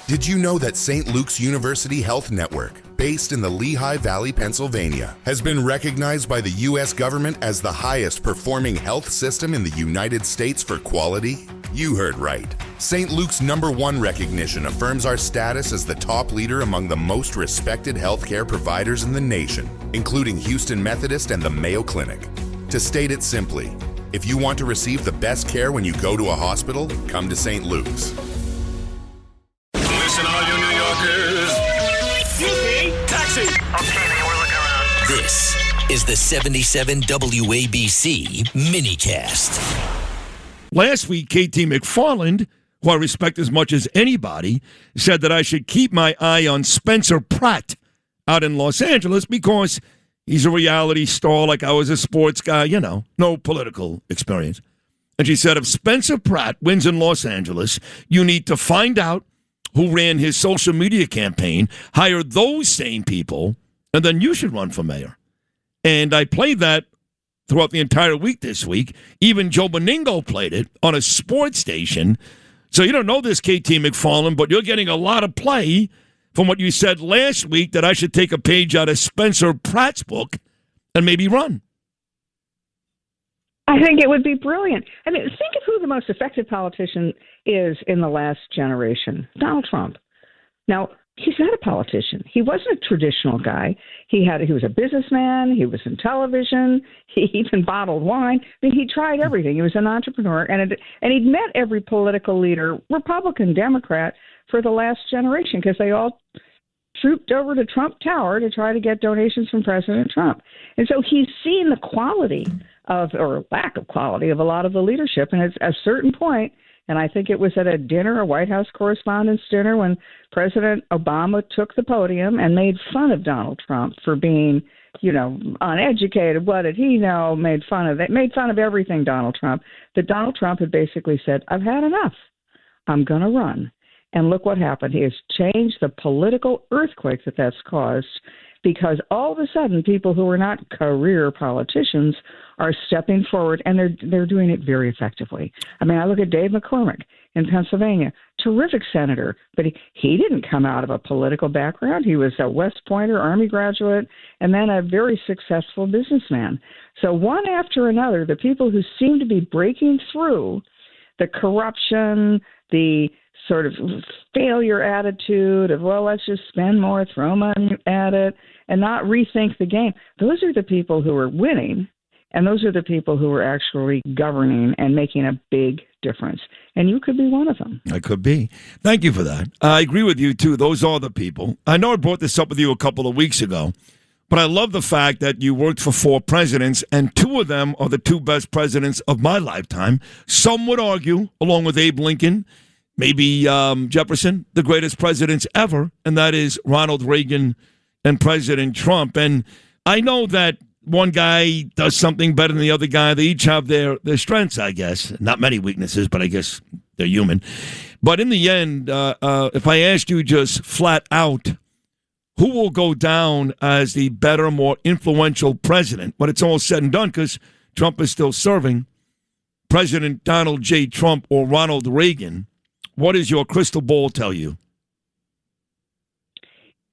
Did you know that St. Luke's University Health Network, based in the Lehigh Valley, Pennsylvania, has been recognized by the U.S. government as the highest performing health system in the United States for quality? You heard right. St. Luke's #1 recognition affirms our status as the top leader among the most respected healthcare providers in the nation, including Houston Methodist and the Mayo Clinic. To state it simply, if you want to receive the best care when you go to a hospital, come to St. Luke's. Listen, all you New Yorkers. Excuse me. Taxi. Okay, man, we're looking around. This is the 77 WABC minicast. Last week, KT McFarland, who I respect as much as anybody, said that I should keep my eye on Spencer Pratt out in Los Angeles because he's a reality star like I was a sports guy, no political experience. And she said, if Spencer Pratt wins in Los Angeles, you need to find out who ran his social media campaign, hire those same people, and then you should run for mayor. And I played that throughout the entire week this week. Even Joe Beningo played it on a sports station. So you don't know this, KT McFarland, but you're getting a lot of play from what you said last week that I should take a page out of Spencer Pratt's book and maybe run. I think it would be brilliant. I mean, think of who the most effective politician is in the last generation. Donald Trump. Now, he's not a politician. He wasn't a traditional guy. He was a businessman. He was in television. He even bottled wine. I mean, he tried everything. He was an entrepreneur, and he'd met every political leader, Republican, Democrat, for the last generation because they all trooped over to Trump Tower to try to get donations from President Trump. And so he's seen the quality or lack of quality of a lot of the leadership. And at a certain point, and I think it was at a White House Correspondents' dinner, when President Obama took the podium and made fun of Donald Trump for being, uneducated. What did he know? Made fun of everything Donald Trump. That Donald Trump had basically said, I've had enough. I'm going to run. And look what happened. He has changed the political earthquake that's caused because all of a sudden people who are not career politicians are stepping forward, and they're doing it very effectively. I mean, I look at Dave McCormick in Pennsylvania, terrific senator, but he didn't come out of a political background. He was a West Pointer, Army graduate, and then a very successful businessman. So one after another, the people who seem to be breaking through the corruption, the sort of failure attitude of, well, let's just spend more, throw money at it, and not rethink the game. Those are the people who are winning, and those are the people who are actually governing and making a big difference. And you could be one of them. I could be. Thank you for that. I agree with you, too. Those are the people. I know I brought this up with you a couple of weeks ago, but I love the fact that you worked for 4 presidents, and 2 of them are the 2 best presidents of my lifetime. Some would argue, along with Abe Lincoln, maybe Jefferson, the greatest presidents ever, and that is Ronald Reagan and President Trump. And I know that one guy does something better than the other guy. They each have their strengths, I guess. Not many weaknesses, but I guess they're human. But in the end, if I asked you just flat out, who will go down as the better, more influential president when it's all said and done, because Trump is still serving, President Donald J. Trump or Ronald Reagan, what does your crystal ball tell you?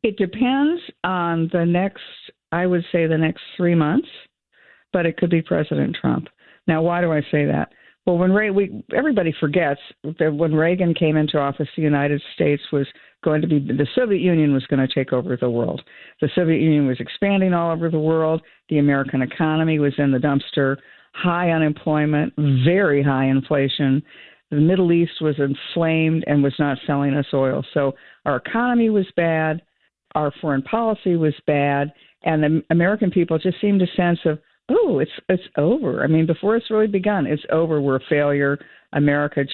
It depends on the next 3 months, but it could be President Trump. Now, why do I say that? Well, everybody forgets that when Reagan came into office, the United States was going to be, the Soviet Union was going to take over the world. The Soviet Union was expanding all over the world. The American economy was in the dumpster, high unemployment, very high inflation. The Middle East was inflamed and was not selling us oil. So our economy was bad. Our foreign policy was bad. And the American people just seemed a sense of, oh, it's over. I mean, before it's really begun, it's over. We're a failure. America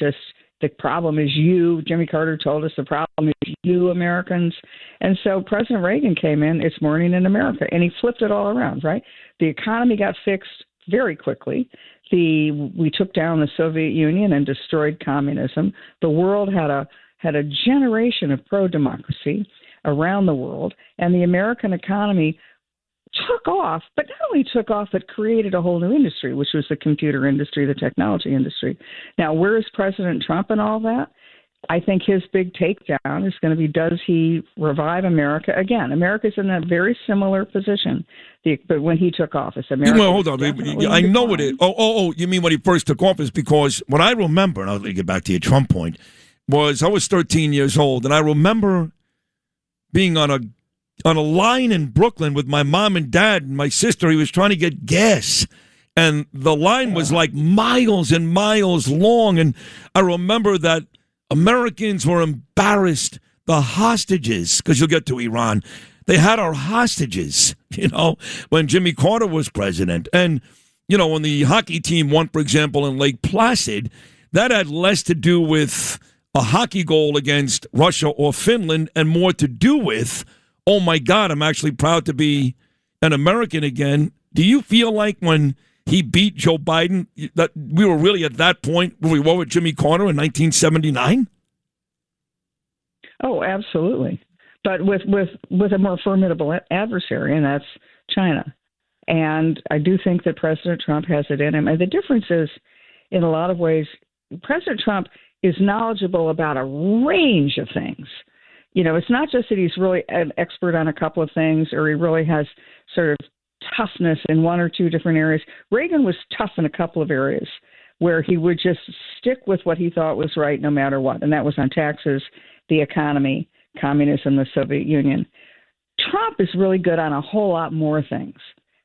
the problem is you. Jimmy Carter told us the problem is you, Americans. And so President Reagan came in, it's morning in America, and he flipped it all around, right? The economy got fixed very quickly. We took down the Soviet Union and destroyed communism. The world had a generation of pro-democracy around the world, and the American economy took off, but not only took off, it created a whole new industry, which was the computer industry, the technology industry. Now, where is President Trump and all that? I think his big takedown is going to be, does he revive America again? America's in a very similar position. But when he took office, America. Well, hold on. I know it is. Oh, you mean when he first took office? Because what I remember, and I'll get back to your Trump point, was I was 13 years old, and I remember being on a line in Brooklyn with my mom and dad and my sister. He was trying to get gas. And the line was like miles and miles long. And I remember that Americans were embarrassed. The hostages, because you'll get to Iran, they had our hostages, when Jimmy Carter was president. And, when the hockey team won, for example, in Lake Placid, that had less to do with a hockey goal against Russia or Finland and more to do with, oh, my God, I'm actually proud to be an American again. Do you feel like when he beat Joe Biden that we were really at that point where we were with Jimmy Carter in 1979? Oh, absolutely. But with a more formidable adversary, and that's China. And I do think that President Trump has it in him. And the difference is, in a lot of ways, President Trump is knowledgeable about a range of things. It's not just that he's really an expert on a couple of things or he really has sort of toughness in one or two different areas. Reagan was tough in a couple of areas where he would just stick with what he thought was right no matter what, and that was on taxes, the economy, communism, the Soviet Union. Trump is really good on a whole lot more things.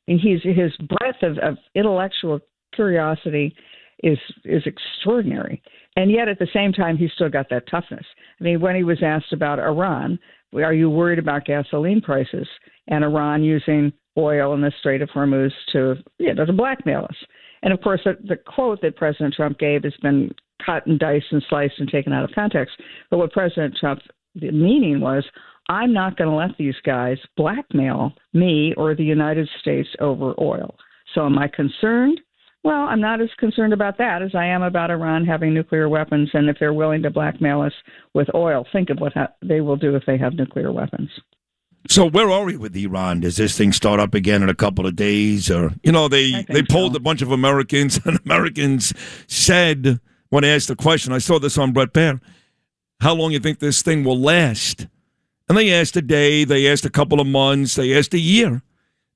I mean, his breadth of intellectual curiosity is extraordinary, and yet at the same time he's still got that toughness. I mean, when he was asked about Iran, are you worried about gasoline prices and Iran using oil in the Strait of Hormuz to blackmail us? And of course, the quote that President Trump gave has been cut and diced and sliced and taken out of context. But what President Trump's meaning was, I'm not going to let these guys blackmail me or the United States over oil. So am I concerned? Well, I'm not as concerned about that as I am about Iran having nuclear weapons. And if they're willing to blackmail us with oil, think of what they will do if they have nuclear weapons. So where are we with Iran? Does this thing start up again in a couple of days? Or, they polled a bunch of Americans, and Americans said, when asked the question, I saw this on Brett Baer, how long you think this thing will last? And they asked a day, they asked a couple of months, they asked a year.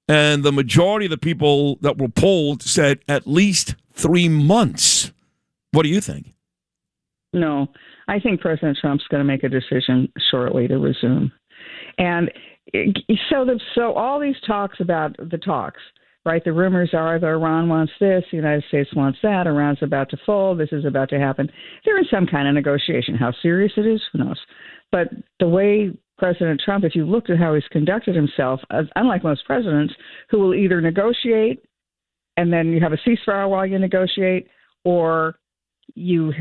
And the majority of the people that were polled said at least 3 months. What do you think? No, I think President Trump's going to make a decision shortly to resume. And so all these talks about the talks, right? The rumors are that Iran wants this, the United States wants that, Iran's about to fold, this is about to happen. There is some kind of negotiation. How serious it is, who knows? But the way President Trump, if you looked at how he's conducted himself, unlike most presidents who will either negotiate and then you have a ceasefire while you negotiate, or you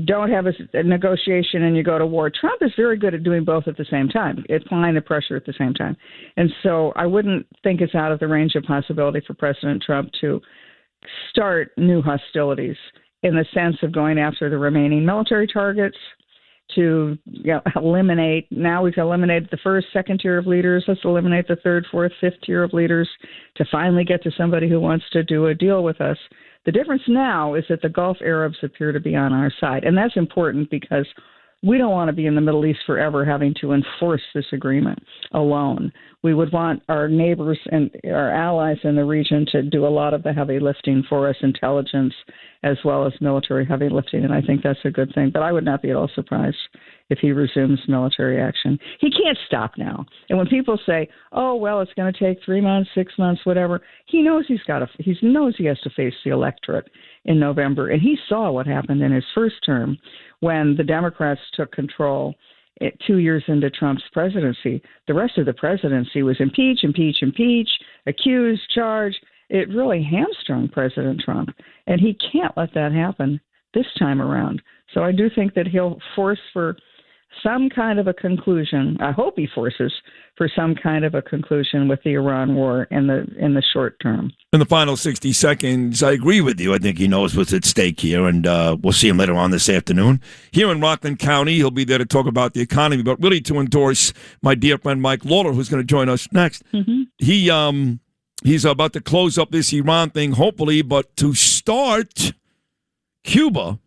don't have a negotiation and you go to war. Trump is very good at doing both at the same time, applying the pressure at the same time. And so I wouldn't think it's out of the range of possibility for President Trump to start new hostilities in the sense of going after the remaining military targets, to eliminate. Now we've eliminated the first, second tier of leaders. Let's eliminate the third, fourth, fifth tier of leaders to finally get to somebody who wants to do a deal with us. The difference now is that the Gulf Arabs appear to be on our side. And that's important because we don't want to be in the Middle East forever having to enforce this agreement alone. We would want our neighbors and our allies in the region to do a lot of the heavy lifting for us, intelligence as well as military heavy lifting, and I think that's a good thing. But I would not be at all surprised if he resumes military action. He can't stop now. And when people say, oh, well, it's going to take 3 months, 6 months, whatever, he knows he knows he has to face the electorate in November. And he saw what happened in his first term when the Democrats took control 2 years into Trump's presidency. The rest of the presidency was impeach, accuse, charge. It really hamstrung President Trump, and he can't let that happen this time around. So I do think that he'll force for some kind of a conclusion. I hope he forces for some kind of a conclusion with the Iran war in the short term. In the final 60 seconds, I agree with you. I think he knows what's at stake here, and we'll see him later on this afternoon. Here in Rockland County, he'll be there to talk about the economy, but really to endorse my dear friend Mike Lawler, who's going to join us next. Mm-hmm. He's about to close up this Iran thing, hopefully, but to start, Cuba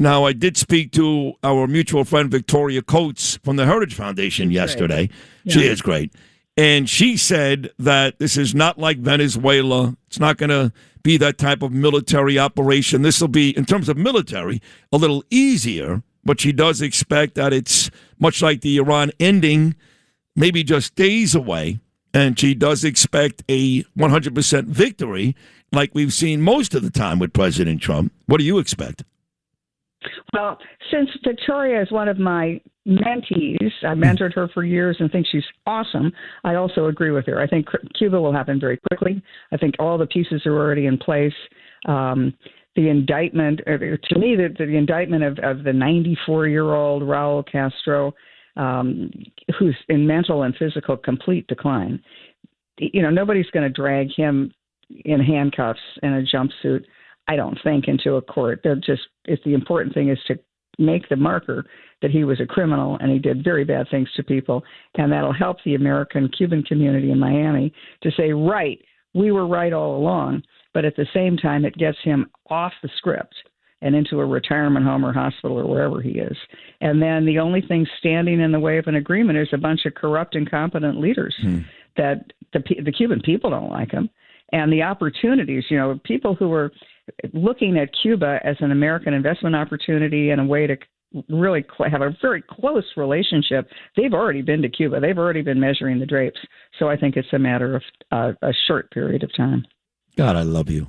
Now, I did speak to our mutual friend Victoria Coates from the Heritage Foundation yesterday. Yeah. She is great. And she said that this is not like Venezuela. It's not going to be that type of military operation. This will be, in terms of military, a little easier. But she does expect that it's much like the Iran ending, maybe just days away. And she does expect a 100% victory like we've seen most of the time with President Trump. What do you expect? Well, since Victoria is one of my mentees, I mentored her for years and think she's awesome. I also agree with her. I think Cuba will happen very quickly. I think all the pieces are already in place. The indictment, to me, the indictment of the 94-year-old Raul Castro, who's in mental and physical complete decline. Nobody's going to drag him in handcuffs in a jumpsuit, I don't think, into a court. It's the important thing is to make the marker that he was a criminal and he did very bad things to people, and that'll help the American Cuban community in Miami to say, right, we were right all along, but at the same time it gets him off the script and into a retirement home or hospital or wherever he is. And then the only thing standing in the way of an agreement is a bunch of corrupt, incompetent leaders that the Cuban people don't like him. And the opportunities, people who are looking at Cuba as an American investment opportunity and a way to really have a very close relationship, they've already been to Cuba. They've already been measuring the drapes. So I think it's a matter of a short period of time. God, I love you.